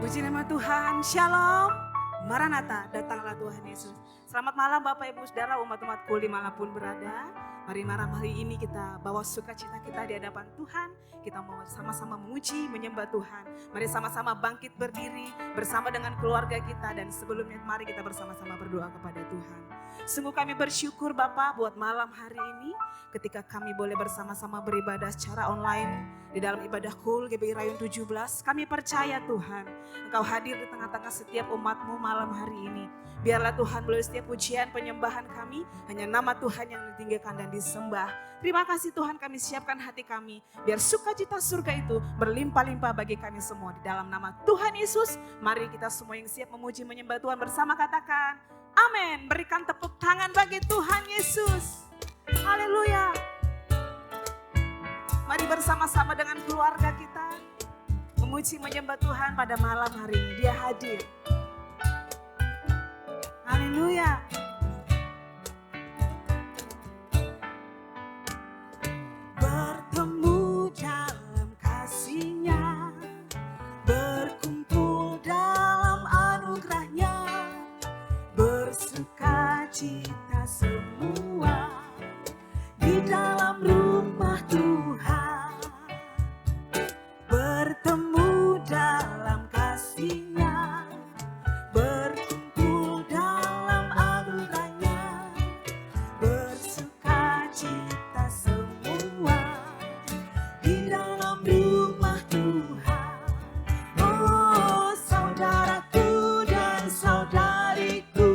Puji nama Tuhan, Shalom, Maranatha, datanglah Tuhan Yesus. Selamat malam Bapak Ibu Saudara, umat-umatku dimanapun berada. Mari malam hari ini kita bawa sukacita kita di hadapan Tuhan. Kita mau sama-sama memuji, menyembah Tuhan. Mari sama-sama bangkit berdiri bersama dengan keluarga kita. Dan sebelumnya mari kita bersama-sama berdoa kepada Tuhan. Sungguh kami bersyukur Bapak buat malam hari ini. Ketika kami boleh bersama-sama beribadah secara online di dalam ibadah KUL GBI Rayun 17. Kami percaya Tuhan, Engkau hadir di tengah-tengah setiap umat-Mu malam hari ini. Biarlah Tuhan melalui setiap pujian penyembahan kami, hanya nama Tuhan yang ditinggikan dan disembah. Terima kasih Tuhan, kami siapkan hati kami, biar sukacita surga itu berlimpah-limpah bagi kami semua. Di dalam nama Tuhan Yesus, mari kita semua yang siap memuji menyembah Tuhan bersama katakan, amin. Berikan tepuk tangan bagi Tuhan Yesus. Haleluya. Mari bersama-sama dengan keluarga kita memuji menyembah Tuhan pada malam hari ini. Dia hadir. Haleluya. Bertemu dalam kasih-Nya, berkumpul dalam anugerah-Nya, bersukacita semua di dalam rumah Tuhan. Bertemu dalam kasih-Nya, berkumpul dalam anugerah-Nya, bersukacita semua di dalam rumah Tuhan. Oh saudaraku dan saudariku,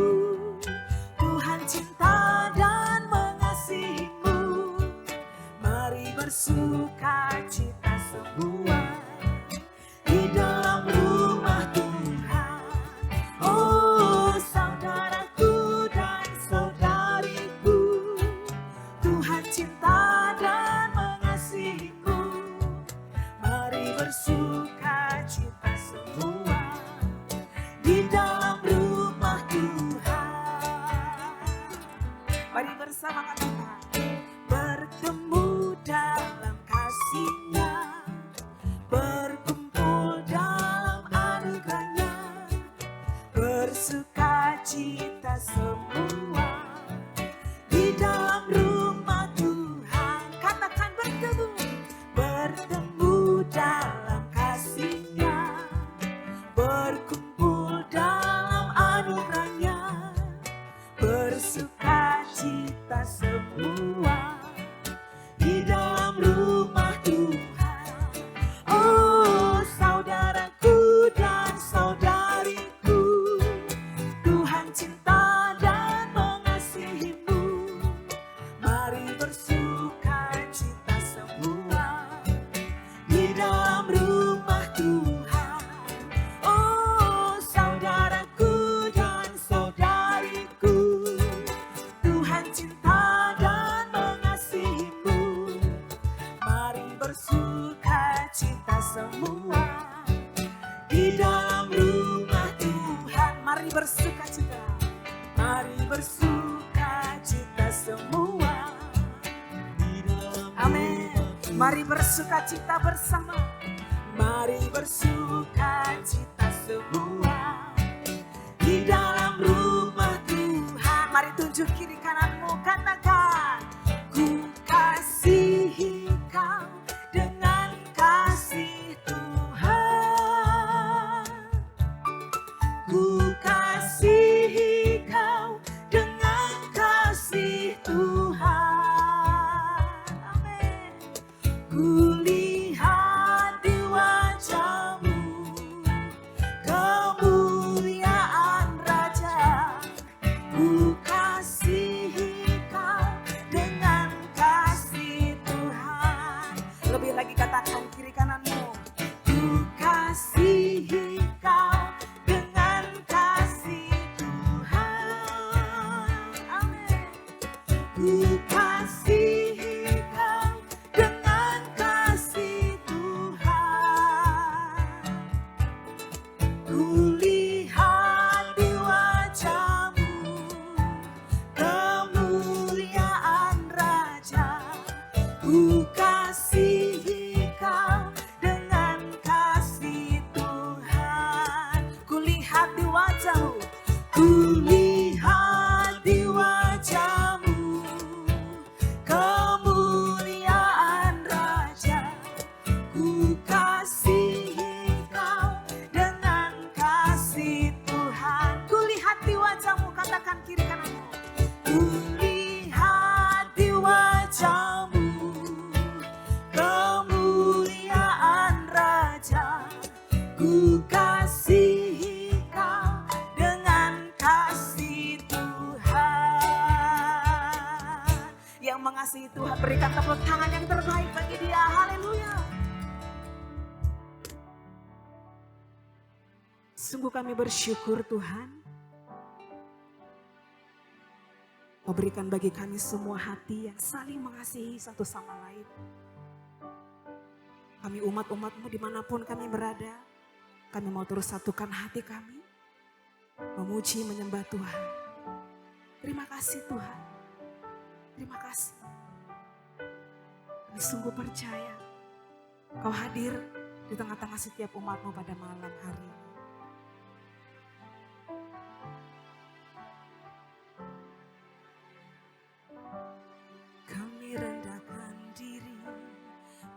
Tuhan cinta dan mengasihimu. Mari bersukacita semua di dalam rumah Tuhan. Oh saudaraku dan saudariku, Tuhan cinta dan mengasihimu. Mari bersukacita semua di dalam rumah Tuhan. Mari bersama katakan, bertemu dalam kasih-Nya, berkumpul dalam anugerah-Nya, bersukacita semua di dalam rumah Tuhan. Katakan bertemu, bertemu dalam kasih-Nya, berkumpul dalam anugerah-Nya, bersukacita semua di dalam rumah Tuhan. Oh saudaraku dan saudariku, Tuhan cinta dan mengasihimu. Mari bersukacita semua di dalam rumah Tuhan. Oh saudaraku dan saudariku, Tuhan cinta dan mengasihimu. Mari bersukacita semua di dalam rumah Tuhan. Mari bersukacita, mari bersukacita semua di dalam amin. Mari bersukacita bersama, mari bersukacita semua di dalam rumah Tuhan. Mari tunjuk kiri kananmu, katakan, ku kasihi kau dengan kasih Tuhan. Ku kasihi kau dengan kasih Tuhan. Amin. Ku lihat di wajahmu Ku kasihi kau dengan kasih Tuhan. Yang mengasihi Tuhan berikan tepuk tangan yang terbaik bagi dia. Haleluya. Sungguh kami bersyukur Tuhan. Kau berikan bagi kami semua hati yang saling mengasihi satu sama lain. Kami umat-umat-Mu dimanapun kami berada, kami mau terus satukan hati kami, memuji menyembah Tuhan. Terima kasih Tuhan, terima kasih. Kami sungguh percaya Kau hadir di tengah-tengah setiap umat-Mu pada malam hari ini. Kami rendahkan diri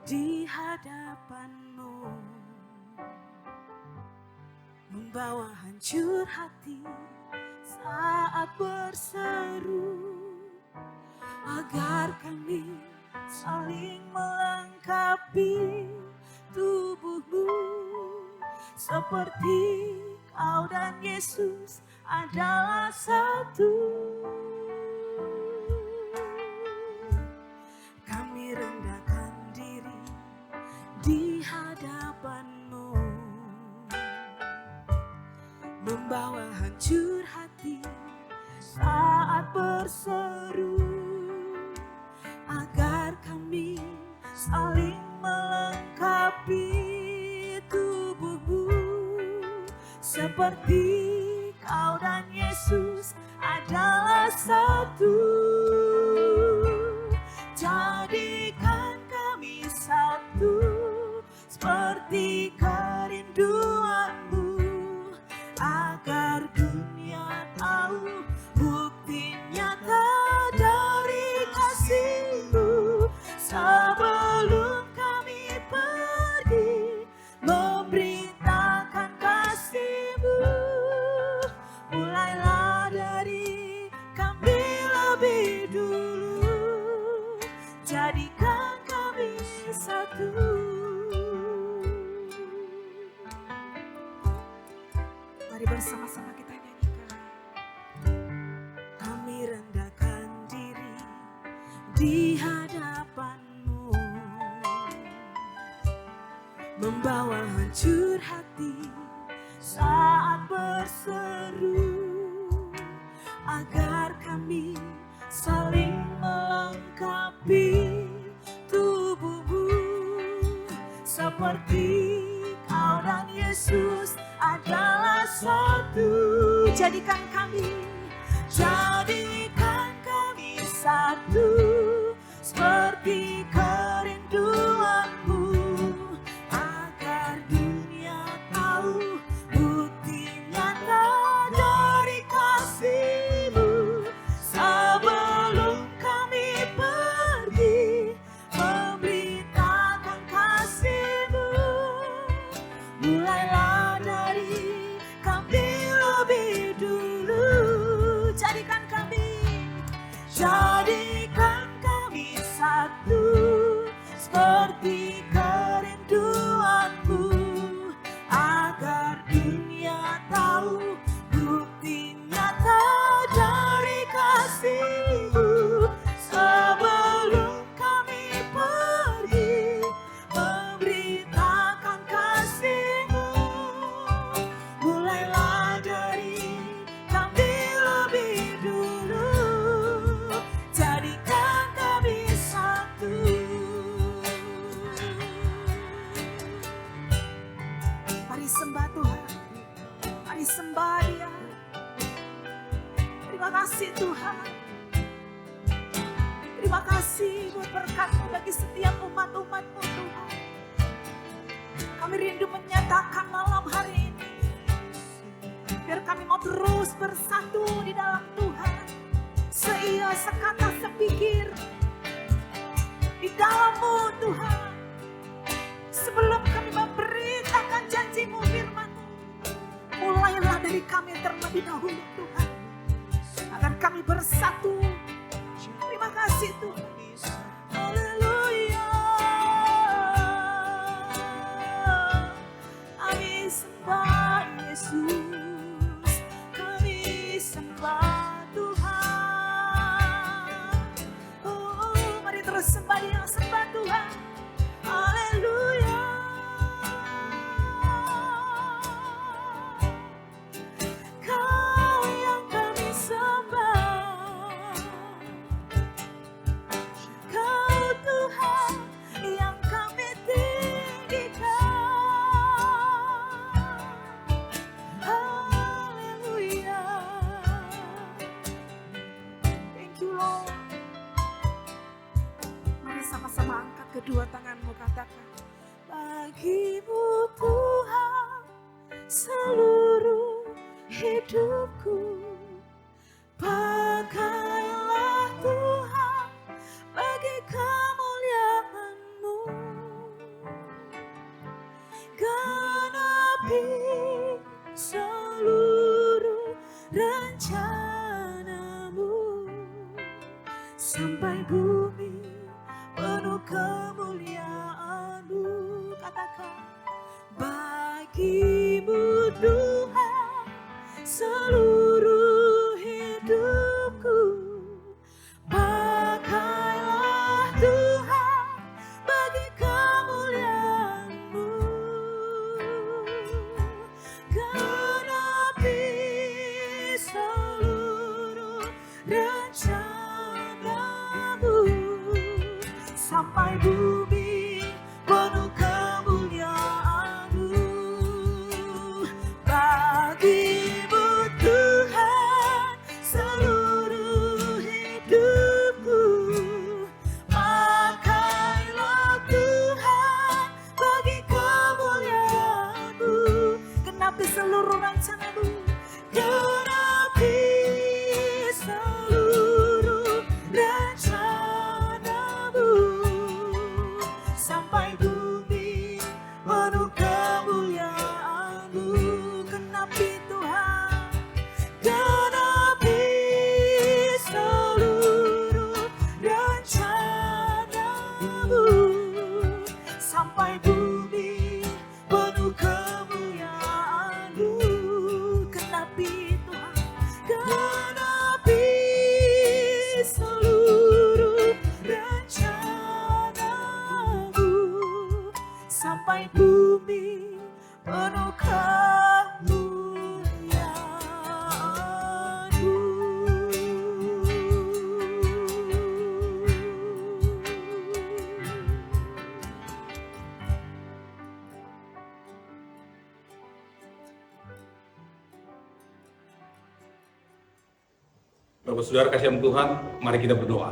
di hadapan-Mu, membawa hancur hati saat berseru, agar kami saling melengkapi tubuh-Mu, seperti Kau dan Yesus adalah satu. Kami rendahkan diri di hadapan-Mu, membawa hancur hati saat berseru, agar kami saling melengkapi tubuh-Mu, seperti Kau dan Yesus adalah satu. Jadikan kami satu, seperti kerinduan-Mu, agar dunia tahu bukti nyata dari kasih-Mu. Sebelum kami pergi memberitakan kasih-Mu, mulailah dari kami lebih dulu. Jadikan kami satu. Mari bersama-sama kita nyanyikan. Kami rendahkan diri di hadapan-Mu, membawa hancur hati saat berseru, agar kami saling melengkapi tubuh-Mu, seperti Kau dan Yesus adalah satu. Jadikan kami satu, seperti kerinduan-Mu, agar dunia tahu bukti nyata dari kasih-Mu. Sebelum kami pergi memberitakan kasih-Mu, mulailah dari kami lebih dulu. Jadikan kami satu, seperti kerinduan-Mu, agar dunia tahu bukti nyata dari kasih-Mu. Sebelum kami pergi memberitakan kasih-Mu, mulailah dari kami lebih dulu. Jadikan kami satu. Mari sembah Tuhan, mari sembah Dia. Terima kasih Tuhan. Terima kasih buat berkat-Mu bagi setiap umat-umat-Mu Tuhan. Kami rindu menyatakan malam hari ini, biar kami mau terus bersatu di dalam Tuhan. Seia, sekata, sepikir di dalam-Mu Tuhan. Sebelum kami memberitakan janji-Mu, firman-Mu, mulailah dari kami terlebih dahulu Tuhan, agar kami bersatu. Terima kasih Tuhan. Haleluya. Kami Yesus, kami sembah Tuhan. Oh, mari terus sembah Dia, sembah Tuhan. Haleluya. Kau yang kami sembah, Kau Tuhan yang kami tinggikan. Haleluya. Thank you Lord. Mari sama-sama angkat kedua tanganmu, katakan, bagimu Tuhan seluruh hidupku. Pakailah Tuhan bagi kemuliaan-Mu. Genapi seluruh rencana-Mu sampai bumi penuh kemuliaan-Mu. Katakan, bagimu Tuhan seluruh hidupku. Pakailah Tuhan bagi kemuliaan-Mu. Genapi seluruh rencana-Mu sampai bumi penuh kemuliaan-Mu. Bagimu Tuhan seluruh hidupku. Pakailah Tuhan bagi kemuliaan-Mu. Genapi seluruh rencana-Mu. Genapi seluruh rencana-Mu sampai bumi penuh kemuliaan-Mu. Genapi Tuhan, genapi seluruh rencana-Mu sampai bumi penuh kemuliaan-Mu. Genapi Tuhan, genapi seluruh rencana-Mu sampai bumi penuh kemuliaan-Mu. Bapak Saudara kasihan Tuhan, mari kita berdoa.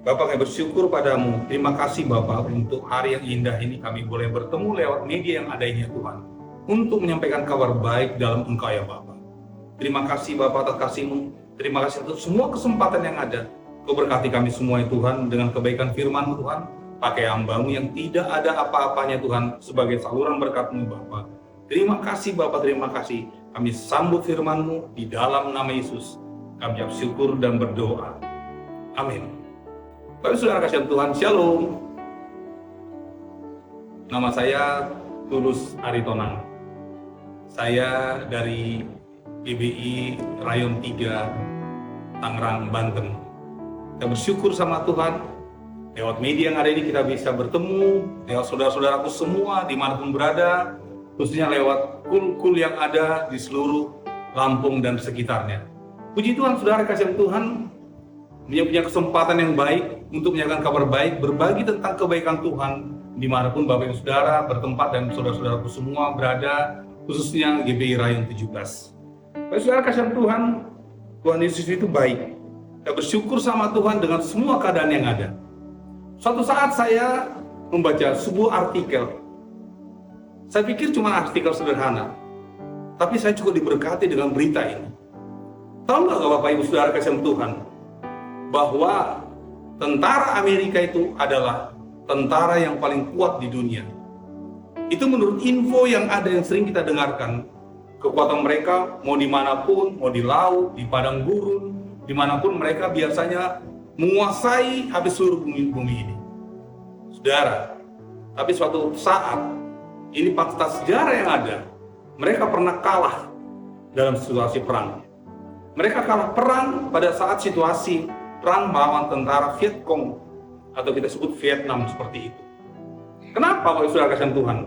Bapak, kami bersyukur padamu. Terima kasih Bapak untuk hari yang indah ini kami boleh bertemu lewat media yang ada ini ya Tuhan, untuk menyampaikan kabar baik dalam Engkau ya Bapak. Terima kasih Bapak atas kasih-Mu. Terima kasih untuk semua kesempatan yang ada. Kau berkati kami semua ya Tuhan dengan kebaikan firman-Mu Tuhan. Pakai hamba-Mu yang tidak ada apa-apanya Tuhan sebagai saluran berkat-Mu Bapak. Terima kasih Bapak, terima kasih. Kami sambut firman-Mu di dalam nama Yesus. Kami ucap syukur dan berdoa. Amin. Bapak Saudara kasihan Tuhan, Shalom. Nama saya Tulus Aritonang. Saya dari GBI Rayon 3, Tangerang, Banten. Kita bersyukur sama Tuhan, lewat media yang ada ini kita bisa bertemu, lewat saudara-saudaraku semua dimanapun berada, khususnya lewat kul-kul yang ada di seluruh Lampung dan sekitarnya. Puji Tuhan, saudara kasihan Tuhan, punya kesempatan yang baik untuk menyampaikan kabar baik, berbagi tentang kebaikan Tuhan dimanapun Bapak Ibu Saudara bertempat dan saudara-saudaraku semua berada, khususnya GBI Rayon 17. Bapak Saudara kasihan Tuhan, Tuhan Yesus itu baik. Kita bersyukur sama Tuhan dengan semua keadaan yang ada. Suatu saat saya membaca sebuah artikel. Saya pikir cuma artikel sederhana, tapi saya cukup diberkati dengan berita ini. Tahu nggak Bapak Ibu Saudara kasihan Tuhan, bahwa tentara Amerika itu adalah tentara yang paling kuat di dunia. Itu menurut info yang ada yang sering kita dengarkan. Kekuatan mereka mau dimanapun, mau di laut, di padang gurun, dimanapun mereka biasanya menguasai habis seluruh bumi ini. Saudara, tapi suatu saat ini fakta sejarah yang ada mereka pernah kalah dalam situasi perang. Mereka kalah perang pada saat situasi perang melawan tentara Viet Cong, atau kita sebut Vietnam seperti itu. Kenapa Bapak Saudara kasih Tuhan?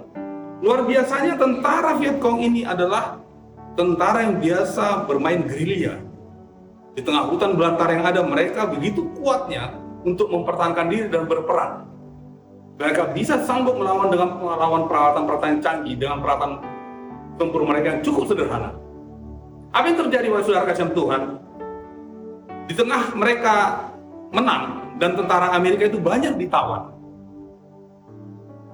Luar biasanya tentara Viet Cong ini adalah tentara yang biasa bermain gerilya. Di tengah hutan belantara yang ada, mereka begitu kuatnya untuk mempertahankan diri dan berperang. Mereka bisa sanggup melawan dengan peralatan-peralatan yang canggih, dengan peralatan tempur mereka yang cukup sederhana. Apa yang terjadi Bapak Saudara kasih Tuhan? Di tengah mereka menang dan tentara Amerika itu banyak ditawan.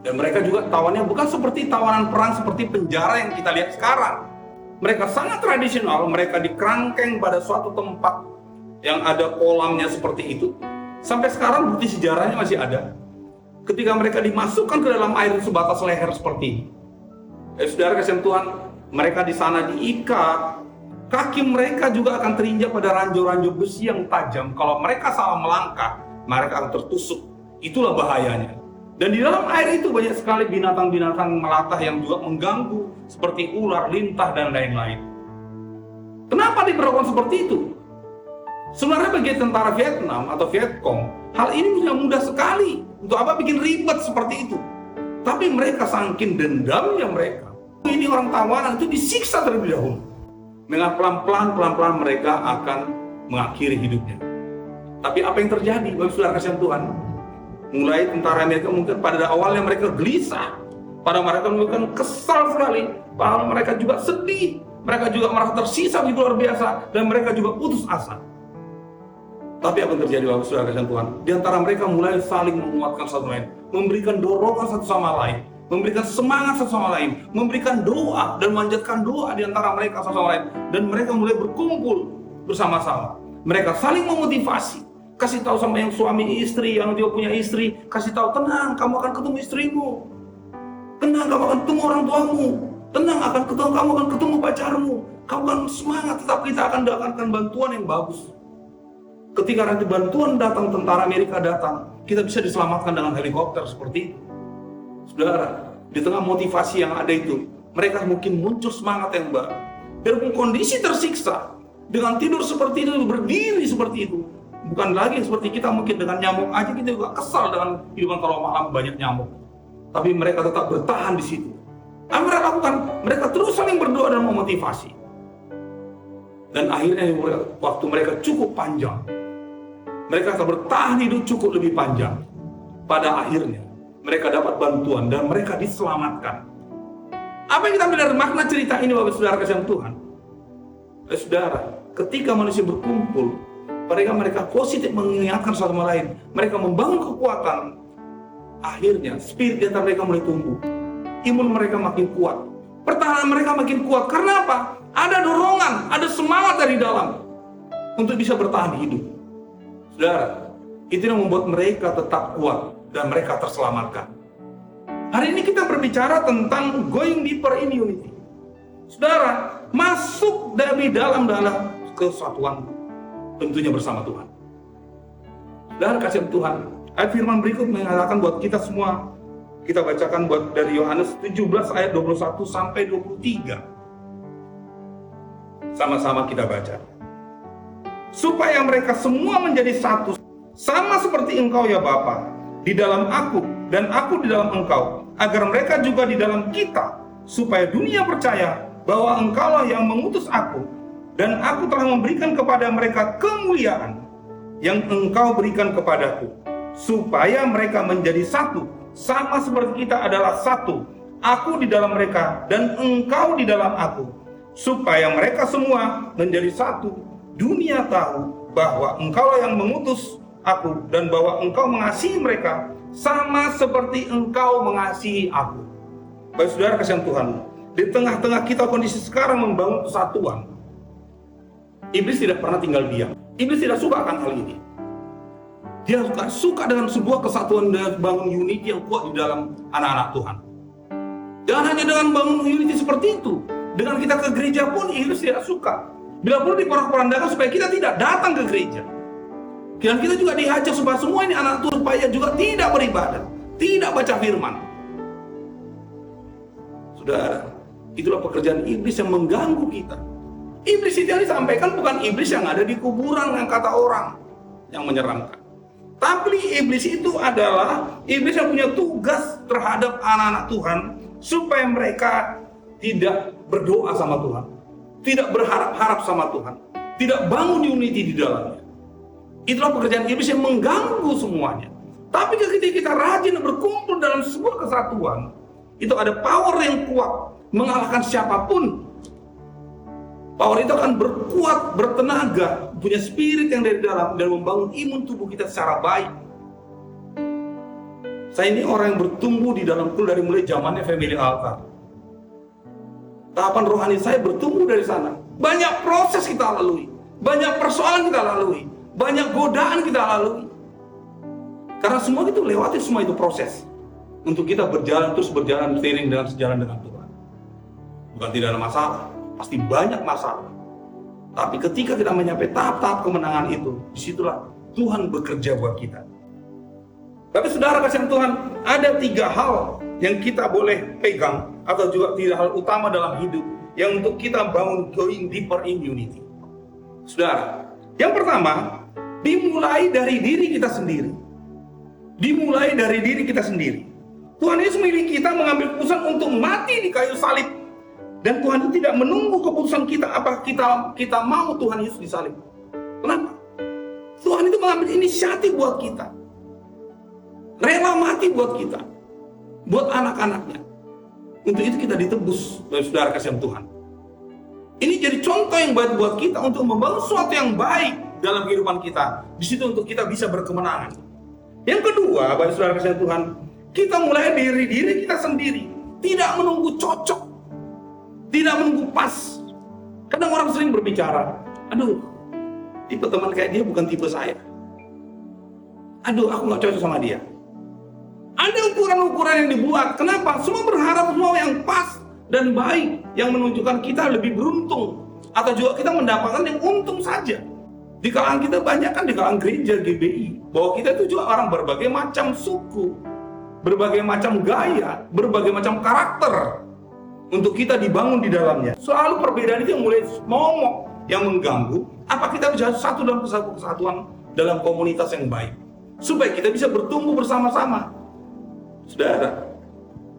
Dan mereka juga tawannya bukan seperti tawanan perang seperti penjara yang kita lihat sekarang. Mereka sangat tradisional, mereka dikerangkeng pada suatu tempat yang ada kolamnya seperti itu. Sampai sekarang bukti sejarahnya masih ada. Ketika mereka dimasukkan ke dalam air sebatas leher seperti ini. Saudara kasih Tuhan, mereka di sana diikat. Kaki mereka juga akan terinjak pada ranjau-ranjau besi yang tajam. Kalau mereka salah melangkah, mereka akan tertusuk. Itulah bahayanya. Dan di dalam air itu banyak sekali binatang-binatang melata yang juga mengganggu, seperti ular, lintah, dan lain-lain. Kenapa diperlakukan seperti itu? Sebenarnya bagi tentara Vietnam atau Viet Cong, hal ini sudah mudah sekali. Untuk apa bikin ribet seperti itu? Tapi mereka saking dendamnya mereka. Ini orang tawanan itu disiksa terlebih dahulu. Dengan pelan-pelan mereka akan mengakhiri hidupnya. Tapi apa yang terjadi bagi saudara kasih Tuhan? Mulai tentara Amerika mungkin pada awalnya mereka gelisah, pada mereka mungkin kesal sekali, padahal mereka juga sedih, mereka juga merasa tersisa di luar biasa, dan mereka juga putus asa. Tapi apa yang terjadi Bapak Saudara kasih Tuhan? Di antara mereka mulai saling menguatkan satu lain, memberikan dorongan satu sama lain, memberikan semangat satu sama lain, memberikan doa dan memanjatkan doa di antara mereka satu sama lain, dan mereka mulai berkumpul bersama-sama. Mereka saling memotivasi. Kasih tahu sama yang suami istri, yang dia punya istri, kasih tahu, tenang, kamu akan ketemu istrimu. Tenang, kamu akan ketemu orang tuamu. Tenang, kamu akan ketemu pacarmu. Kamu akan semangat, tetap kita akan datangkan bantuan yang bagus. Ketika nanti bantuan datang, tentara Amerika datang, kita bisa diselamatkan dengan helikopter seperti itu. Saudara, di tengah motivasi yang ada itu, mereka mungkin muncul semangat yang baru. Biarpun kondisi tersiksa, dengan tidur seperti itu, berdiri seperti itu, bukan lagi seperti kita mungkin dengan nyamuk aja kita juga kesal dengan kehidupan kalau malam banyak nyamuk. Tapi mereka tetap bertahan di situ. Apa mereka lakukan? Mereka terus saling berdoa dan memotivasi. Dan akhirnya waktu mereka cukup panjang. Mereka akan bertahan hidup cukup lebih panjang. Pada akhirnya mereka dapat bantuan dan mereka diselamatkan. Apa yang kita ambil dari makna cerita ini Bapak Saudara kasih Tuhan? Saudara, ketika manusia berkumpul, mereka positif mengingatkan satu sama lain. Mereka membangun kekuatan. Akhirnya spirit di antara mereka mulai tumbuh. Imun mereka makin kuat. Pertahanan mereka makin kuat. Karena apa? Ada dorongan, ada semangat dari dalam untuk bisa bertahan hidup. Saudara, itu yang membuat mereka tetap kuat dan mereka terselamatkan. Hari ini kita berbicara tentang going deeper in unity. Saudara, masuk dari dalam kesatuan. Tentunya bersama Tuhan. Dan kasih Tuhan, ayat firman berikut mengatakan buat kita semua, kita bacakan buat dari Yohanes 17 ayat 21 sampai 23. Sama-sama kita baca. Supaya mereka semua menjadi satu, sama seperti Engkau ya Bapa, di dalam aku dan aku di dalam Engkau, agar mereka juga di dalam kita, supaya dunia percaya bahwa Engkaulah yang mengutus aku, dan aku telah memberikan kepada mereka kemuliaan yang Engkau berikan kepadaku, supaya mereka menjadi satu, sama seperti kita adalah satu, aku di dalam mereka dan Engkau di dalam aku, supaya mereka semua menjadi satu, dunia tahu bahwa Engkaulah yang mengutus aku dan bahwa Engkau mengasihi mereka sama seperti Engkau mengasihi aku. Baik saudara kasih Tuhan, di tengah-tengah kita kondisi sekarang membangun kesatuan, Iblis tidak pernah tinggal diam. Iblis tidak suka akan hal ini. Dia suka dengan sebuah kesatuan dan bangun unity yang kuat di dalam anak-anak Tuhan. Jangan hanya dengan bangun unity seperti itu. Dengan kita ke gereja pun Iblis tidak suka. Bila perlu diporak-porandakan supaya kita tidak datang ke gereja. Dan kita juga diajak supaya semua ini anak Tuhan supaya juga tidak beribadah, tidak baca firman. Saudara, Itulah pekerjaan iblis yang mengganggu kita. Iblis itu yang disampaikan bukan iblis yang ada di kuburan yang kata orang yang menyeramkan. Tapi iblis itu adalah iblis yang punya tugas terhadap anak-anak Tuhan supaya mereka tidak berdoa sama Tuhan, tidak berharap-harap sama Tuhan, tidak bangun unity di dalamnya. Itulah pekerjaan iblis yang mengganggu semuanya. Tapi ketika kita rajin berkumpul dalam sebuah kesatuan, itu ada power yang kuat mengalahkan siapapun. Power itu akan berkuat, bertenaga, punya spirit yang dari dalam dan membangun imun tubuh kita secara baik. Saya ini orang yang bertumbuh di dalam kul dari mulai zamannya family altar. Tahapan rohani saya bertumbuh dari sana. Banyak proses kita lalui, banyak persoalan kita lalui, banyak godaan kita lalui. Karena semua itu lewati semua itu proses untuk kita berjalan terus berjalan seiring dengan sejalan dengan Tuhan. Bukan tidak ada masalah, pasti banyak masalah. Tapi ketika kita mencapai tahap-tahap kemenangan itu, disitulah Tuhan bekerja buat kita. Tapi saudara kasihan Tuhan, ada 3 hal yang kita boleh pegang atau juga 3 hal utama dalam hidup yang untuk kita bangun going deeper in unity. Saudara, yang pertama, dimulai dari diri kita sendiri. Dimulai dari diri kita sendiri. Tuhan Yesus memilih kita mengambil keputusan untuk mati di kayu salib. Dan Tuhan itu tidak menunggu keputusan kita apakah kita mau Tuhan Yesus disalib. Kenapa? Tuhan itu mengambil inisiatif buat kita. Rela mati buat kita. Buat anak-anaknya. Untuk itu kita ditebus oleh saudara kasihan Tuhan. Ini jadi contoh yang baik buat kita untuk membangun sesuatu yang baik dalam kehidupan kita. Di situ untuk kita bisa berkemenangan. Yang kedua, baik saudara kasihan Tuhan, kita mulai dari diri kita sendiri. Tidak menunggu cocok. Tidak menunggu pas. Kadang orang sering berbicara, aduh, tipe teman kayak dia bukan tipe saya. Aduh, aku gak cocok sama dia. Ada ukuran-ukuran yang dibuat. Kenapa? Semua berharap semua yang pas dan baik, yang menunjukkan kita lebih beruntung, atau juga kita mendapatkan yang untung saja. Di kalangan kita banyak kan, di kalangan gereja GBI, bahwa kita itu juga orang berbagai macam suku, berbagai macam gaya, berbagai macam karakter, untuk kita dibangun di dalamnya. Selalu perbedaan itu yang mulai momok, yang mengganggu. Apa kita bisa satu dalam kesatuan dalam komunitas yang baik, supaya kita bisa bertumbuh bersama-sama. Saudara,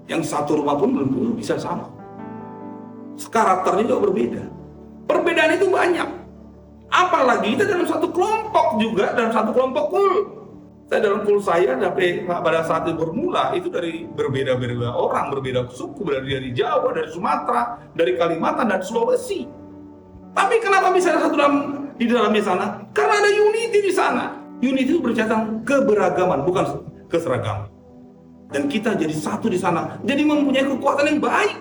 yang satu rumah pun belum tentu bisa sama. Karakternya juga berbeda. Perbedaan itu banyak. Apalagi kita dalam satu kelompok juga, dalam satu kelompok kul. Saya dalam kul saya pada saat itu bermula itu dari berbeda-beda orang, berbeda suku, dari Jawa, dari Sumatera, dari Kalimantan dan Sulawesi. Tapi kenapa bisa ada satu di dalamnya sana? Karena ada unity di sana. Unity itu berbicara keberagaman, bukan keseragaman. Dan kita jadi satu di sana, jadi mempunyai kekuatan yang baik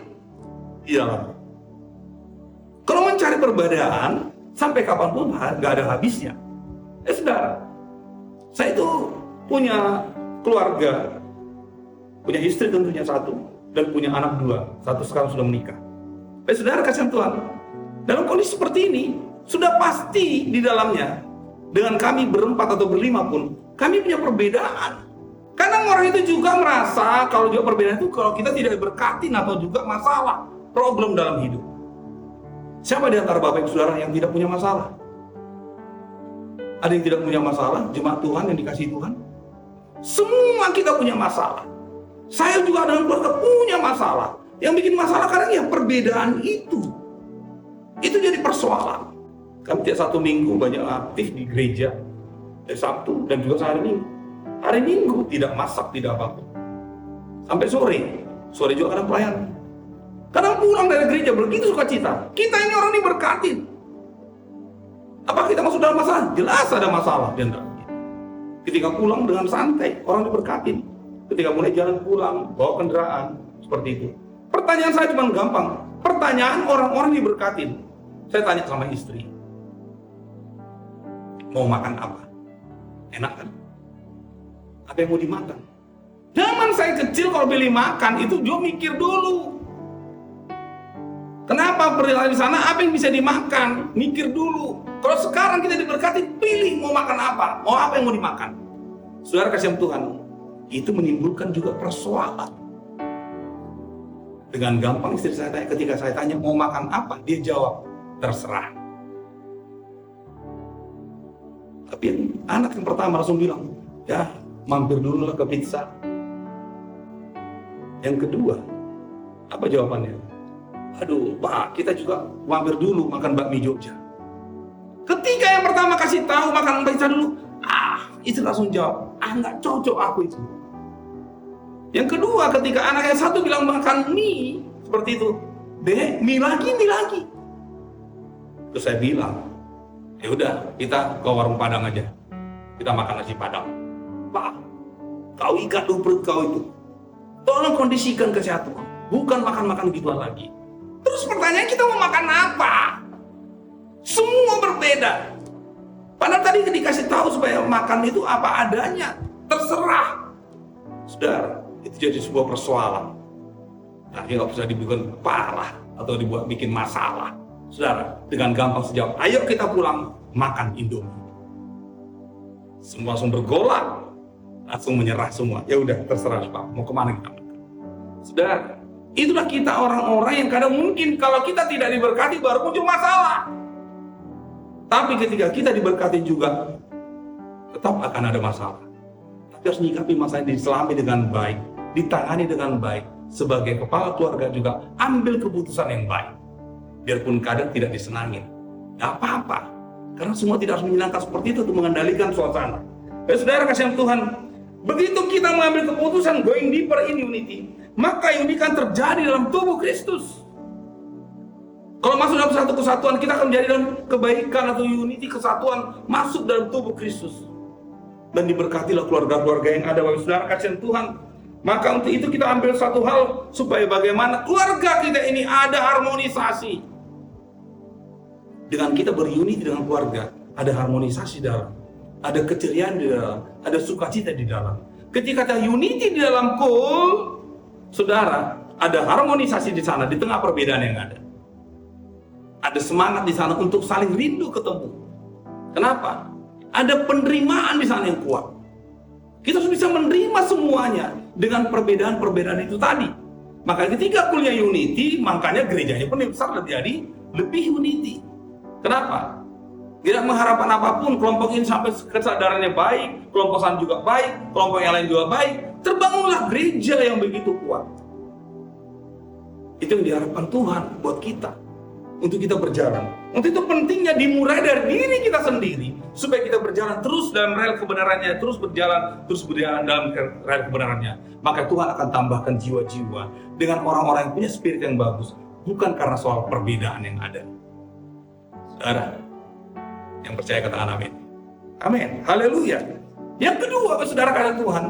di dalam. Kalau mencari perbedaan sampai kapanpun nggak ada habisnya. Saudara, saya itu punya keluarga, punya istri tentunya satu, dan punya anak 2. Satu sekarang sudah menikah. Saudara kasihan Tuhan, dalam kondisi seperti ini, sudah pasti di dalamnya, dengan kami berempat atau berlima pun, kami punya perbedaan. Kadang orang itu juga merasa kalau juga perbedaan itu kalau kita tidak diberkatin atau juga masalah, problem dalam hidup. Siapa di antara Bapak Ibu Saudara yang tidak punya masalah? Ada yang tidak punya masalah? Jemaat Tuhan yang dikasihi Tuhan? Semua kita punya masalah. Saya juga dengan keluarga punya masalah. Yang bikin masalah kadang ya perbedaan itu. Itu jadi persoalan. Kami tiap satu minggu banyak aktif di gereja. Dari Sabtu dan juga hari Minggu. Hari Minggu tidak masak, tidak apa-apa. Sampai sore. Sore juga kadang pelayanan. Kadang pulang dari gereja begitu sukacita. Kita ini orang diberkatin. Apa kita masuk dalam masalah? Jelas ada masalah. Ketika pulang dengan santai, orang diberkatin. Ketika mulai jalan pulang, bawa kendaraan, seperti itu. Pertanyaan saya cuma gampang. Pertanyaan orang-orang diberkatin. Saya tanya sama istri. Mau makan apa? Enak kan? Apa yang mau dimakan? Zaman saya kecil kalau pilih makan itu juga mikir dulu. Kenapa perjalanan di sana apa yang bisa dimakan? Mikir dulu. Kalau sekarang kita diberkati, pilih mau makan apa, mau apa yang mau dimakan. Saudara kasihan Tuhan, itu menimbulkan juga persoalan. Dengan gampang istri saya tanya, ketika saya tanya mau makan apa, dia jawab, terserah. Tapi anak yang pertama langsung bilang, ya mampir dulu lah ke pizza. Yang kedua, apa jawabannya? Aduh Pak, kita juga mampir dulu makan bakmi Jogja. Ketika yang pertama kasih tahu makan pizza dulu, istri langsung jawab, nggak cocok aku itu. Yang kedua, ketika anak yang satu bilang makan mie, seperti itu, deh, mie lagi. Terus saya bilang, ya udah, kita ke warung Padang aja. Kita makan nasi Padang. Pak, kau ikat dulu perut kau itu. Tolong kondisikan kesehatan. Bukan makan-makan gituan lagi. Terus pertanyaan, kita mau makan apa? Semua berbeda. Padahal tadi dikasih tahu supaya makan itu apa adanya. Terserah. Saudara, itu jadi sebuah persoalan. Nah, nggak bisa dibikin parah atau dibuat bikin masalah. Saudara, dengan gampang sejawab, ayo kita pulang makan Indomie. Semua langsung bergolak, langsung menyerah semua. Ya udah, terserah Pak, mau kemana kita makan. Saudara, itulah kita orang-orang yang kadang mungkin kalau kita tidak diberkati baru muncul masalah. Tapi ketika kita diberkati juga, tetap akan ada masalah. Tapi harus menyikapi masalah ini, diselami dengan baik, ditangani dengan baik. Sebagai kepala keluarga juga ambil keputusan yang baik. Biarpun kadang tidak disenangin, gak apa-apa. Karena semua tidak harus menyenangkan seperti itu untuk mengendalikan suasana. Saudara kasih Tuhan, begitu kita mengambil keputusan going deeper in unity, maka unity kan terjadi dalam tubuh Kristus. Kalau masuk dalam satu kesatuan, kita akan menjadi dalam kebaikan atau unity, kesatuan masuk dalam tubuh Kristus. Dan diberkatilah keluarga-keluarga yang ada. Bapak saudara kasih Tuhan, maka untuk itu kita ambil satu hal, supaya bagaimana keluarga kita ini ada harmonisasi. Dengan kita berunity dengan keluarga, ada harmonisasi di dalam, ada keceriaan di dalam, ada sukacita di dalam. Ketika ada unity di dalam saudara, ada harmonisasi di sana, di tengah perbedaan yang ada. Ada semangat di sana untuk saling rindu ketemu. Kenapa? Ada penerimaan di sana yang kuat. Kita harus bisa menerima semuanya dengan perbedaan-perbedaan itu tadi. Maka ketika punya unity, makanya gerejanya pun besar jadi lebih unity. Kenapa? Tidak mengharapkan apapun, kelompok ini sampai kesadarannya baik, kelompok sana juga baik, kelompok yang lain juga baik. Terbangunlah gereja yang begitu kuat. Itu yang diharapkan Tuhan buat kita. Untuk kita berjalan. Untuk itu pentingnya dimulai dari diri kita sendiri. Supaya kita berjalan terus dalam rel kebenarannya. Terus berjalan dalam rel kebenarannya. Maka Tuhan akan tambahkan jiwa-jiwa dengan orang-orang yang punya spirit yang bagus. Bukan karena soal perbedaan yang ada. Saudara, yang percaya katakan amin. Amin, haleluya. Yang kedua, saudara kata Tuhan,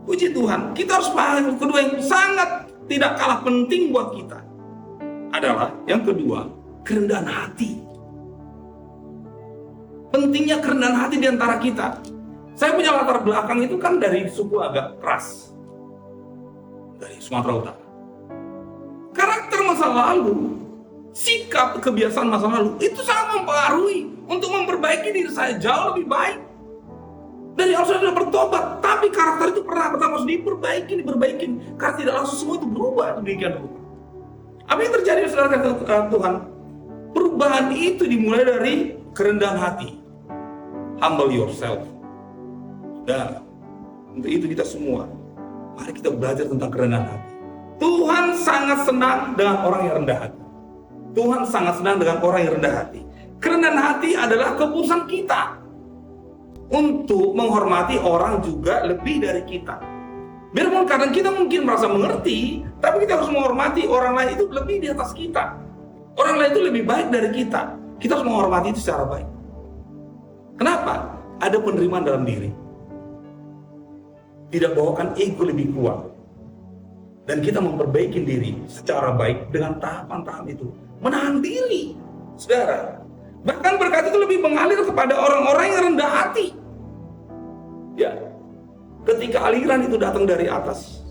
puji Tuhan, kita harus paham yang kedua yang sangat tidak kalah penting buat kita adalah yang kedua, kerendahan hati. Pentingnya kerendahan hati di antara kita. Saya punya latar belakang itu kan dari suku agak keras, dari Sumatera Utara. Karakter masa lalu, sikap kebiasaan masa lalu itu sangat mempengaruhi untuk memperbaiki diri saya jauh lebih baik. Dari awal sudah bertobat, tapi karakter itu pertama harus diperbaiki. Karena tidak langsung semua itu berubah demikian rupa. Apa yang terjadi saudara kata Tuhan? Perubahan itu dimulai dari kerendahan hati. Humble yourself. Dan untuk itu kita semua, mari kita belajar tentang kerendahan hati. Tuhan sangat senang dengan orang yang rendah hati. Tuhan sangat senang dengan orang yang rendah hati. Kerendahan hati adalah keputusan kita untuk menghormati orang juga lebih dari kita. Biarpun kadang kita mungkin merasa mengerti, tapi kita harus menghormati orang lain itu lebih di atas kita. Orang lain itu lebih baik dari kita. Kita harus menghormati itu secara baik. Kenapa? Ada penerimaan dalam diri. Tidak bawakan ego lebih kuat. Dan kita memperbaiki diri secara baik dengan tahapan-tahapan itu. Menahan diri, saudara. Bahkan berkat itu lebih mengalir kepada orang-orang yang rendah hati. Ya, ketika aliran itu datang dari atas,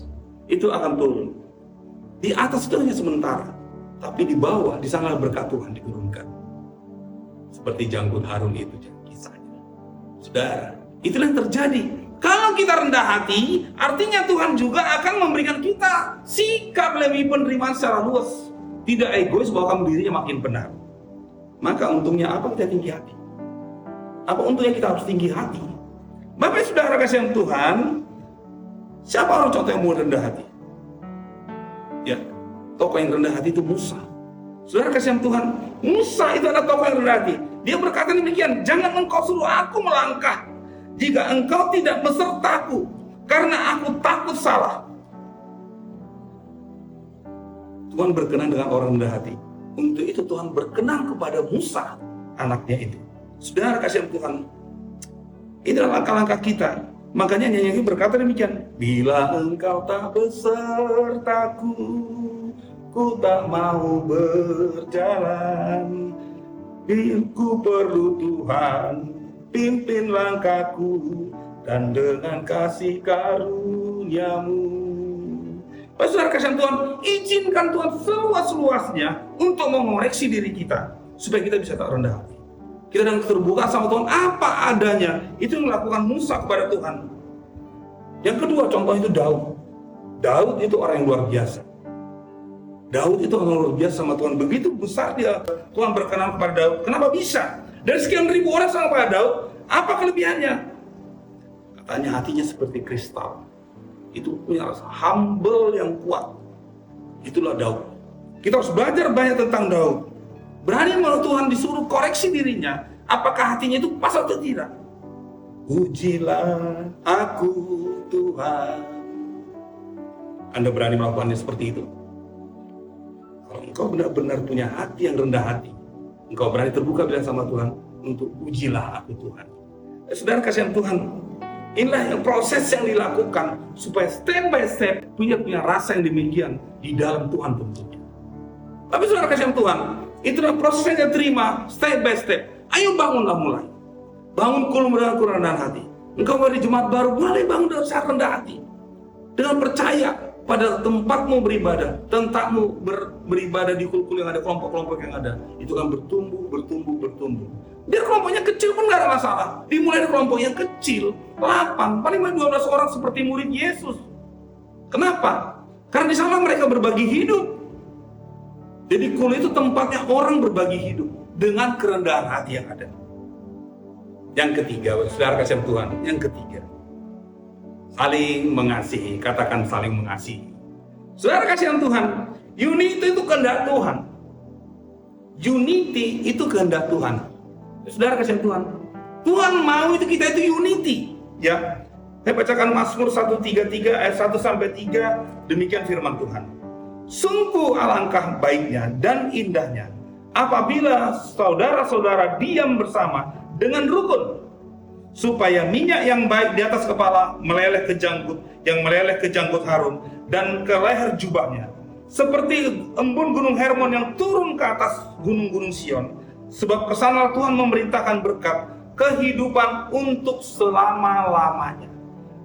itu akan turun. Di atas itu hanya sementara, tapi di bawah, di sana berkat Tuhan diturunkan. Seperti janggut Harun itu kisahnya. Saudara, itulah yang terjadi. Kalau kita rendah hati, artinya Tuhan juga akan memberikan kita sikap lebih penerimaan secara luas. Tidak egois bahwa dirinya makin benar. Maka untungnya apa kita tinggi hati? Apa untungnya kita harus tinggi hati? Bapak saudara kasih Tuhan, siapa orang contoh yang mau rendah hati? Ya, tokoh yang rendah hati itu Musa. Saudara kasih Tuhan, Musa itu adalah tokoh yang rendah hati. Dia berkata demikian, jangan engkau suruh aku melangkah jika engkau tidak besertaku, karena aku takut salah. Tuhan berkenan dengan orang rendah hati. Untuk itu Tuhan berkenan kepada Musa, anaknya itu. Saudara kasih Tuhan, inilah langkah-langkah kita. Makanya nyanyi berkata demikian, bila engkau tak besertaku, ku tak mau berjalan. Ku perlu Tuhan, pimpin langkahku, dan dengan kasih karunia-Mu. Saudara kasih Tuhan, izinkan Tuhan seluas-luasnya untuk mengoreksi diri kita, supaya kita bisa tak rendah hati. Kita dengan keterbukaan sama Tuhan apa adanya. Itu yang melakukan Musa kepada Tuhan. Yang kedua contoh itu Daud. Daud itu orang yang luar biasa. Daud itu orang luar biasa sama Tuhan. Begitu besar dia, Tuhan berkenan kepada Daud. Kenapa bisa? Dari sekian ribu orang sama pada Daud, apa kelebihannya? Katanya hatinya seperti kristal. Itu punya rasa humble yang kuat. Itulah Daud. Kita harus belajar banyak tentang Daud. Berani kalau Tuhan disuruh koreksi dirinya, apakah hatinya itu pas atau tidak? Ujilah aku Tuhan. Anda berani melakukannya seperti itu? Kalau engkau benar-benar punya hati yang rendah hati, engkau berani terbuka bilang sama Tuhan, untuk ujilah aku Tuhan. Saudara kasihan Tuhan, inilah yang proses yang dilakukan supaya step by step punya rasa yang demikian di dalam Tuhan tentunya. Tapi saudara kasihan Tuhan, itulah proses yang terima step by step. Ayo bangunlah mulai. Bangun dengan kerendahan hati. Engkau dari jemaat baru, mulai bangun dengan sangat rendah hati. Dengan percaya pada tempatmu beribadah, tempatmu beribadah di kul-kul yang ada, kelompok-kelompok yang ada, itu kan bertumbuh. Biar kelompoknya kecil pun gak ada masalah. Dimulai dari kelompok yang kecil, 8, paling banyak 12 orang seperti murid Yesus. Kenapa? Karena di sana mereka berbagi hidup. Jadi kul itu tempatnya orang berbagi hidup dengan kerendahan hati yang ada. Yang ketiga, saudara kasih Tuhan, yang ketiga, saling mengasihi. Katakan saling mengasihi. Saudara kasihan Tuhan, unity itu kehendak Tuhan. Unity itu kehendak Tuhan. Saudara kasihan Tuhan, Tuhan mau itu kita itu unity. Ya, saya bacakan Mazmur 133 ayat 1 sampai 3. Demikian firman Tuhan. Sungguh alangkah baiknya dan indahnya apabila saudara-saudara diam bersama dengan rukun, supaya minyak yang baik di atas kepala meleleh ke janggut, yang meleleh ke janggut Harun dan ke leher jubahnya, seperti embun gunung Hermon yang turun ke atas gunung-gunung Sion. Sebab kesanalah Tuhan memerintahkan berkat kehidupan untuk selama-lamanya.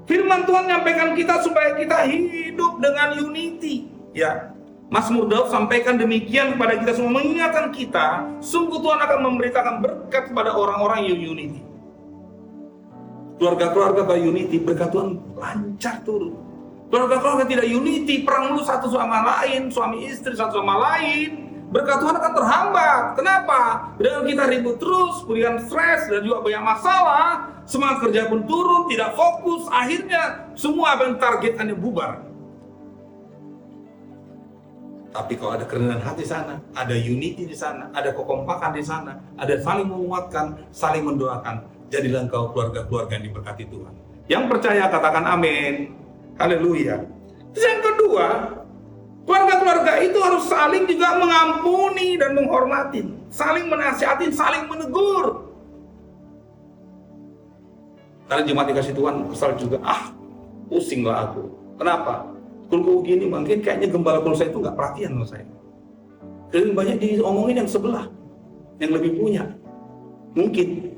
Firman Tuhan menyampaikan kita supaya kita hidup dengan unity. Ya, Mazmur Daud sampaikan demikian kepada kita semua, mengingatkan kita, sungguh Tuhan akan memberitakan berkat kepada orang-orang yang unity. Keluarga-keluarga kalau unity, berkat Tuhan lancar turun. Keluarga-keluarga tidak unity, perang dulu satu sama lain, suami istri satu sama lain, berkat Tuhan akan terhambat. Kenapa? Dengan kita ribut terus, kemudian stres dan juga banyak masalah, semangat kerja pun turun, tidak fokus, akhirnya semua apa yang targetkannya bubar. Tapi kalau ada kerendahan hati di sana, ada unity di sana, ada kekompakan di sana, ada saling menguatkan, saling mendoakan, jadilah engkau keluarga-keluarga yang diberkati Tuhan. Yang percaya katakan amin. Haleluya. Terus yang kedua, keluarga-keluarga itu harus saling juga mengampuni dan menghormati, saling menasihati, saling menegur. Karena jemaat dikasih Tuhan kesal juga, pusinglah aku. Kenapa? Kalau gini mungkin kayaknya gembala kalau saya itu nggak perhatian sama saya. Lebih banyak diomongin yang sebelah, yang lebih punya. Mungkin.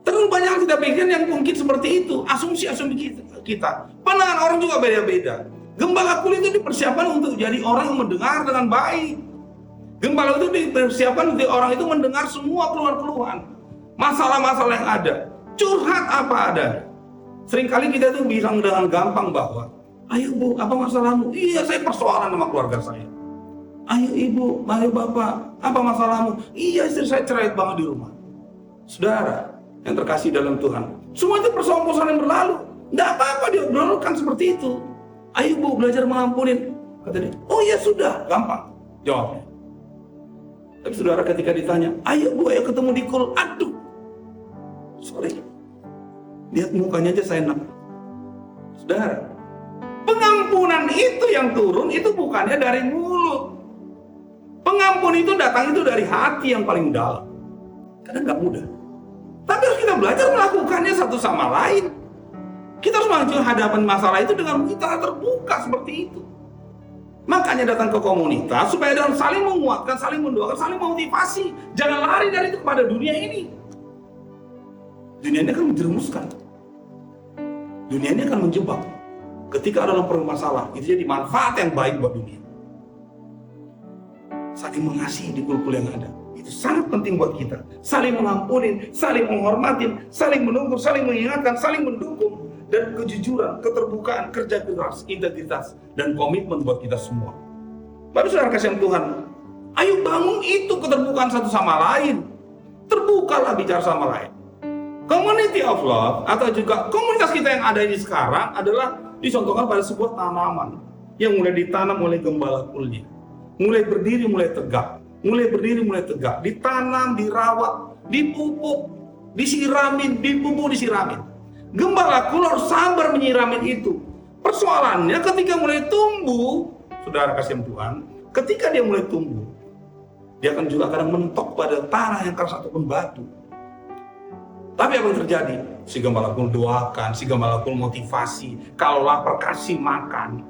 Terlalu banyak kita pikir yang mungkin seperti itu, asumsi-asumsi kita. Pandangan orang juga beda-beda. Gembala kul itu dipersiapkan untuk jadi orang yang mendengar dengan baik. Gembala itu dipersiapkan untuk orang itu mendengar semua keluhan-keluhan, masalah-masalah yang ada, curhat apa adanya. Seringkali kita tuh bilang dengan gampang bahwa, ayo Bu, apa masalahmu? Iya, saya persoalan sama keluarga saya. Ayo Ibu, ayo Bapak, apa masalahmu? Iya, istri saya cerai banget di rumah. Saudara yang terkasih dalam Tuhan, semua itu persoalan-persoalan yang berlalu. Tidak apa-apa dia berlalukan seperti itu. Ayo Bu, belajar mengampunin. Kata dia, oh iya sudah, gampang jawabnya. Tapi saudara ketika ditanya, ayo Bu, ayo ketemu di kul. Aduh, sorry, lihat mukanya aja saya enak. Saudara, pengampunan itu yang turun itu bukannya dari mulut. Pengampun itu datang itu dari hati yang paling dalam. Kadang nggak mudah. Tapi harus kita belajar melakukannya satu sama lain. Kita harus maju hadapan masalah itu dengan kita terbuka seperti itu. Makanya datang ke komunitas supaya dalam saling menguatkan, saling mendoakan, saling memotivasi. Jangan lari dari itu kepada dunia ini. Dunia ini akan menjerumuskan. Dunia ini akan menjebak. Ketika ada dalam masalah, itu jadi manfaat yang baik buat dunia. Saling mengasihi di kul-kul yang ada. Itu sangat penting buat kita. Saling mengampunin, saling menghormatin, saling menunggu, saling mengingatkan, saling mendukung. Dan kejujuran, keterbukaan, kerja keras, integritas, dan komitmen buat kita semua. Baru saudara kasih Tuhan, ayo bangun itu keterbukaan satu sama lain. Terbukalah bicara sama lain. Community of love atau juga komunitas kita yang ada ini sekarang adalah dicontohkan pada sebuah tanaman yang mulai ditanam oleh gembala kulnya. Mulai berdiri, mulai tegak. Mulai berdiri, mulai tegak. Ditanam, dirawat, dipupuk, disiramin, dipupuk, disiramin. Gembala kul harus sabar menyiramin itu. Persoalannya ketika mulai tumbuh, saudara kasih Tuhan, ketika dia mulai tumbuh, dia akan juga kadang mentok pada tanah yang keras ataupun batu. Tapi apa yang terjadi? Si gembala kul doakan, si gembala kul motivasi. Kalau lapar kasih makan.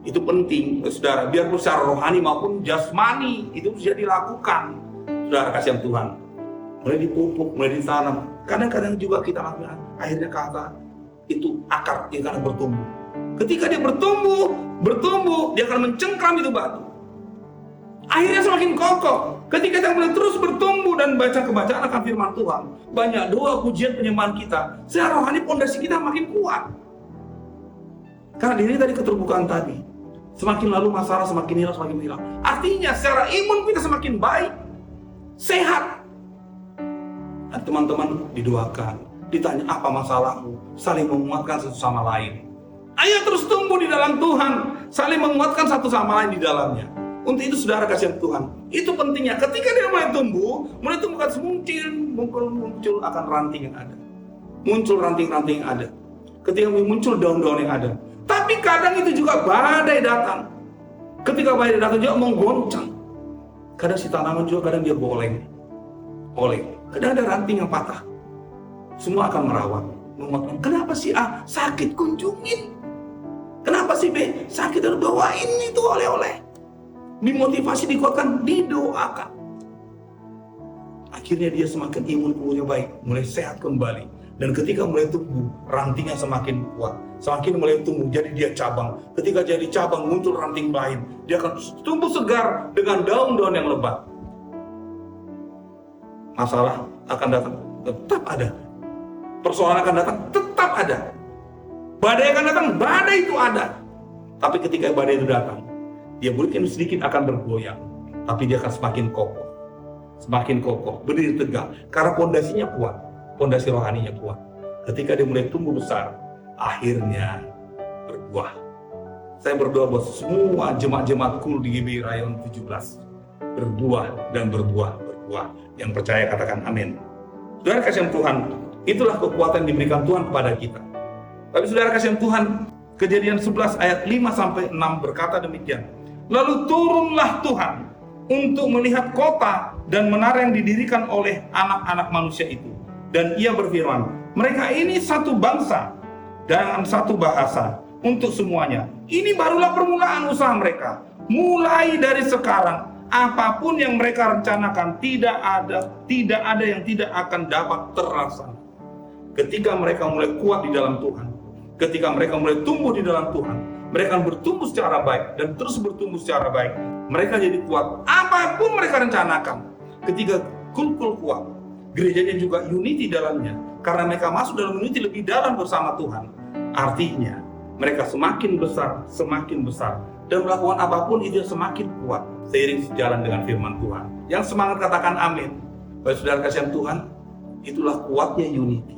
Itu penting, saudara. Biar secara rohani maupun jasmani itu bisa dilakukan. Saudara kasih Tuhan. Mulai dipupuk, mulai ditanam. Kadang-kadang juga kita lakukan. Akhirnya kata itu akar yang akan bertumbuh. Ketika dia bertumbuh, dia akan mencengkram itu batu. Akhirnya semakin kokoh. Ketika kita mulai terus bertumbuh dan baca kebacaan akan firman Tuhan, banyak doa, pujian, penyembahan kita, secara rohani pondasi kita makin kuat. Karena diri tadi keterbukaan tadi, semakin lalu masalah semakin hilang. Artinya secara imun kita semakin baik, sehat. Dan teman-teman didoakan, ditanya apa masalahmu, saling menguatkan satu sama lain. Ayo terus tumbuh di dalam Tuhan, saling menguatkan satu sama lain di dalamnya. Untuk itu saudara kasih Tuhan, itu pentingnya. Ketika dia mulai tumbuh kan muncul akan ranting yang ada. Muncul ranting-ranting yang ada. Ketika muncul daun-daun yang ada. Tapi kadang itu juga badai datang. Ketika badai datang juga menggoncang. Kadang si tanaman juga kadang dia boleng. Kadang ada ranting yang patah. Semua akan merawat, menguatkan. Kenapa si A sakit, kunjungin. Kenapa si B sakit, harus bawain itu oleh-oleh. Dimotivasi, dikuatkan, didoakan. Akhirnya dia semakin imun tubuhnya baik, mulai sehat kembali. Dan ketika mulai tumbuh, rantingnya semakin kuat. Semakin mulai tumbuh, jadi dia cabang. Ketika jadi cabang, muncul ranting lain. Dia akan tumbuh segar dengan daun-daun yang lebat. Masalah akan datang, tetap ada. Persoalan akan datang, tetap ada. Badai akan datang, badai itu ada. Tapi ketika badai itu datang, dia mungkin sedikit akan bergoyang, tapi dia akan semakin kokoh, berdiri tegak, karena pondasinya kuat, pondasi rohaninya kuat. Ketika dia mulai tumbuh besar, akhirnya berbuah. Saya berdoa buat semua jemaat-jemaat kul di GBI Rayon 17, berbuah dan berbuah. Yang percaya katakan amin. Saudara kasih Tuhan, itulah kekuatan yang diberikan Tuhan kepada kita. Tapi saudara kasih Tuhan, Kejadian 11 ayat 5-6 berkata demikian. Lalu turunlah Tuhan untuk melihat kota dan menara yang didirikan oleh anak-anak manusia itu. Dan ia berfirman, mereka ini satu bangsa dan satu bahasa untuk semuanya. Ini barulah permulaan usaha mereka. Mulai dari sekarang, apapun yang mereka rencanakan tidak ada yang tidak akan dapat terlaksana. Ketika mereka mulai kuat di dalam Tuhan, ketika mereka mulai tumbuh di dalam Tuhan, mereka akan bertumbuh secara baik dan terus bertumbuh secara baik. Mereka jadi kuat. Apapun mereka rencanakan. Ketika kul-kul kuat, gerejanya juga unity dalamnya. Karena mereka masuk dalam unity lebih dalam bersama Tuhan. Artinya, mereka semakin besar, dan melakukan apapun itu semakin kuat seiring sejalan dengan firman Tuhan. Yang semangat katakan amin. Bapak saudara kasihan Tuhan, itulah kuatnya unity.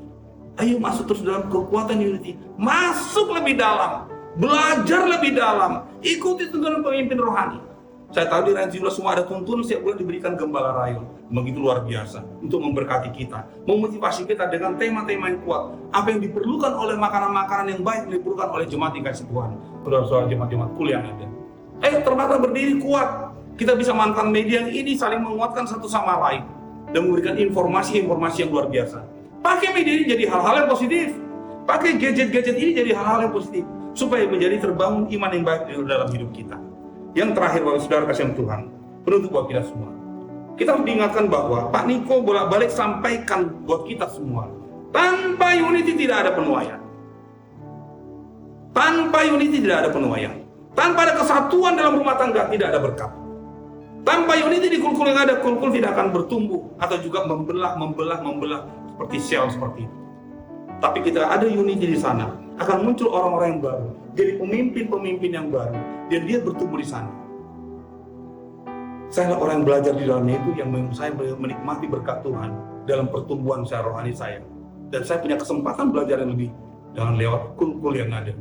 Ayo masuk terus dalam kekuatan unity. Masuk lebih dalam, belajar lebih dalam, ikuti tuntunan pemimpin rohani. Saya tahu di Rayon 17 semua ada tuntunan setiap bulan diberikan Gembala Rayon. Begitu luar biasa untuk memberkati kita, memotivasi kita dengan tema-tema yang kuat. Apa yang diperlukan oleh makanan-makanan yang baik diperlukan oleh jemaat yang kasih Tuhan. Saudara-saudara jemaat-jemaat kuliah yang ada. Terbata berdiri kuat. Kita bisa manfaatkan media yang ini saling menguatkan satu sama lain dan memberikan informasi-informasi yang luar biasa. Pakai media ini jadi hal-hal yang positif. Pakai gadget-gadget ini jadi hal-hal yang positif supaya menjadi terbangun iman yang baik dalam hidup kita. Yang terakhir, Bapak Saudara kasihan Tuhan, penutup buat kita semua. Kita harus diingatkan bahwa Pak Niko bolak-balik sampaikan buat kita semua, tanpa unity tidak ada penuaian. Tanpa unity tidak ada penuaian. Tanpa ada kesatuan dalam rumah tangga tidak ada berkat. Tanpa unity di kulkul yang ada, kulkul tidak akan bertumbuh atau juga membelah seperti sel seperti itu. Tapi kita ada unity di sana, akan muncul orang-orang yang baru, jadi pemimpin-pemimpin yang baru, dan dia bertumbuh di sana. Saya adalah orang yang belajar di dalamnya itu, yang saya menikmati berkat Tuhan dalam pertumbuhan secara rohani saya. Dan saya punya kesempatan belajar yang lebih dengan lewat kulkul yang ada.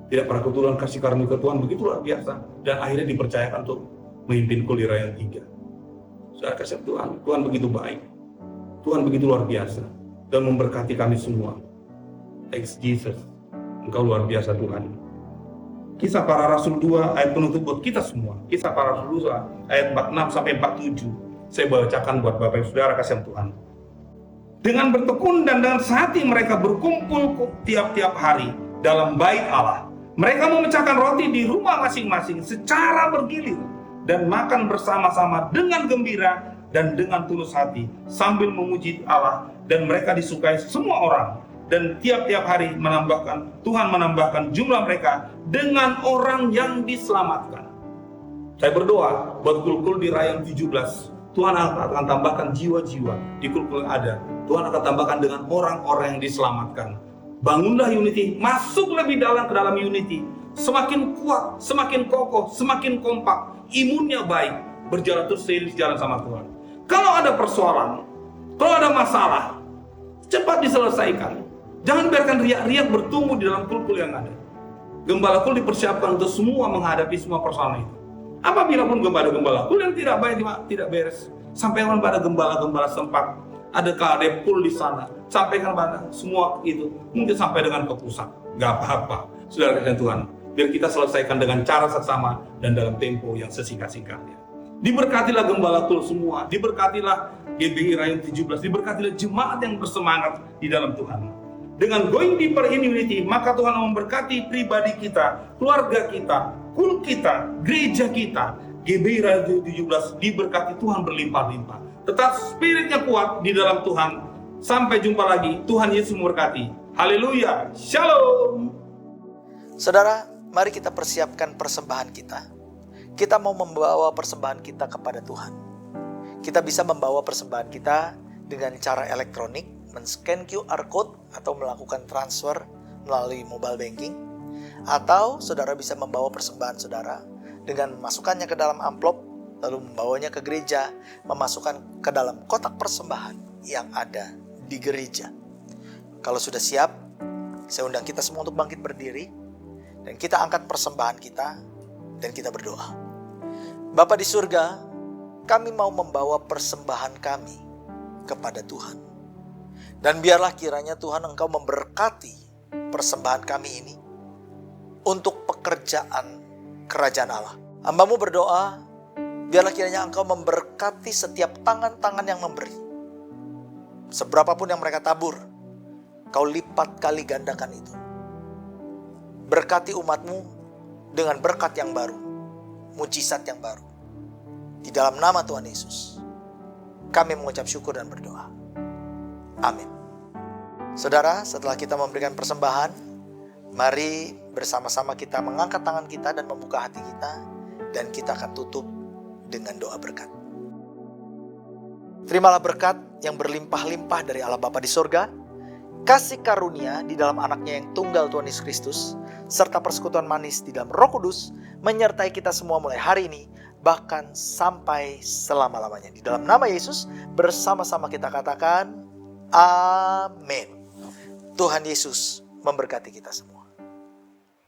Tidak pernah kebetulan kasih karunia Tuhan begitu luar biasa, dan akhirnya dipercayakan untuk memimpin Kuli Rayon 3. Saya kasih Tuhan begitu baik, Tuhan begitu luar biasa, dan memberkati kami semua. Thanks Jesus, Engkau luar biasa Tuhan. Kisah Para Rasul 2 ayat penutup buat kita semua. Kisah Para Rasul 2 ayat 46 sampai 47. Saya bacakan buat Bapak Ibu Saudara kasihan Tuhan. Dengan bertekun dan dengan sehati mereka berkumpul tiap-tiap hari dalam bait Allah. Mereka memecahkan roti di rumah masing-masing secara bergilir dan makan bersama-sama dengan gembira dan dengan tulus hati sambil memuji Allah, dan mereka disukai semua orang. Dan tiap-tiap hari Tuhan menambahkan jumlah mereka dengan orang yang diselamatkan. Saya berdoa buat kulkul di Rayon 17, Tuhan akan tambahkan jiwa-jiwa di kulkul yang ada. Tuhan akan tambahkan dengan orang-orang yang diselamatkan. Bangunlah unity, masuk lebih dalam ke dalam unity. Semakin kuat, semakin kokoh, semakin kompak, imunnya baik, berjalan terus seiring sejalan sama Tuhan. Kalau ada persoalan, kalau ada masalah, cepat diselesaikan. Jangan biarkan riak-riak bertumbuh di dalam kulkul yang ada. Gembala kul dipersiapkan untuk semua menghadapi semua persoalan itu. Apabila pun gembala kul yang tidak baik, tidak beres, sampaikan pada gembala-gembala sempat. Ada kadepul di sana, sampaikan pada semua itu, mungkin sampai dengan ke pusat. Gak apa-apa, saudara kasihan Tuhan. Biar kita selesaikan dengan cara seksama dan dalam tempo yang sesingkat-singkatnya. Diberkatilah gembala kul semua, diberkatilah GBI Rayon 17, diberkatilah jemaat yang bersemangat di dalam Tuhan. Dengan going deeper in unity, maka Tuhan memberkati pribadi kita, keluarga kita, kul kita, gereja kita. GBI Rayon 17 diberkati Tuhan berlimpah-limpah. Tetap spiritnya kuat di dalam Tuhan. Sampai jumpa lagi. Tuhan Yesus memberkati. Haleluya. Shalom. Saudara, mari kita persiapkan persembahan kita. Kita mau membawa persembahan kita kepada Tuhan. Kita bisa membawa persembahan kita dengan cara elektronik, men-scan QR code atau melakukan transfer melalui mobile banking. Atau saudara bisa membawa persembahan saudara dengan memasukkannya ke dalam amplop, lalu membawanya ke gereja, memasukkan ke dalam kotak persembahan yang ada di gereja. Kalau sudah siap, saya undang kita semua untuk bangkit berdiri, dan kita angkat persembahan kita, dan kita berdoa. Bapa di surga, kami mau membawa persembahan kami kepada Tuhan. Dan biarlah kiranya Tuhan Engkau memberkati persembahan kami ini untuk pekerjaan kerajaan Allah. Hamba-Mu berdoa, biarlah kiranya Engkau memberkati setiap tangan-tangan yang memberi. Seberapapun yang mereka tabur, Kau lipat kali gandakan itu. Berkati umat-Mu dengan berkat yang baru, mujizat yang baru. Di dalam nama Tuhan Yesus, kami mengucap syukur dan berdoa. Amin. Saudara, setelah kita memberikan persembahan, mari bersama-sama kita mengangkat tangan kita dan membuka hati kita, dan kita akan tutup dengan doa berkat. Terimalah berkat yang berlimpah-limpah dari Allah Bapa di surga, kasih karunia di dalam anaknya yang tunggal Tuhan Yesus Kristus, serta persekutuan manis di dalam Roh Kudus, menyertai kita semua mulai hari ini, bahkan sampai selama-lamanya. Di dalam nama Yesus, bersama-sama kita katakan, amin. Tuhan Yesus memberkati kita semua.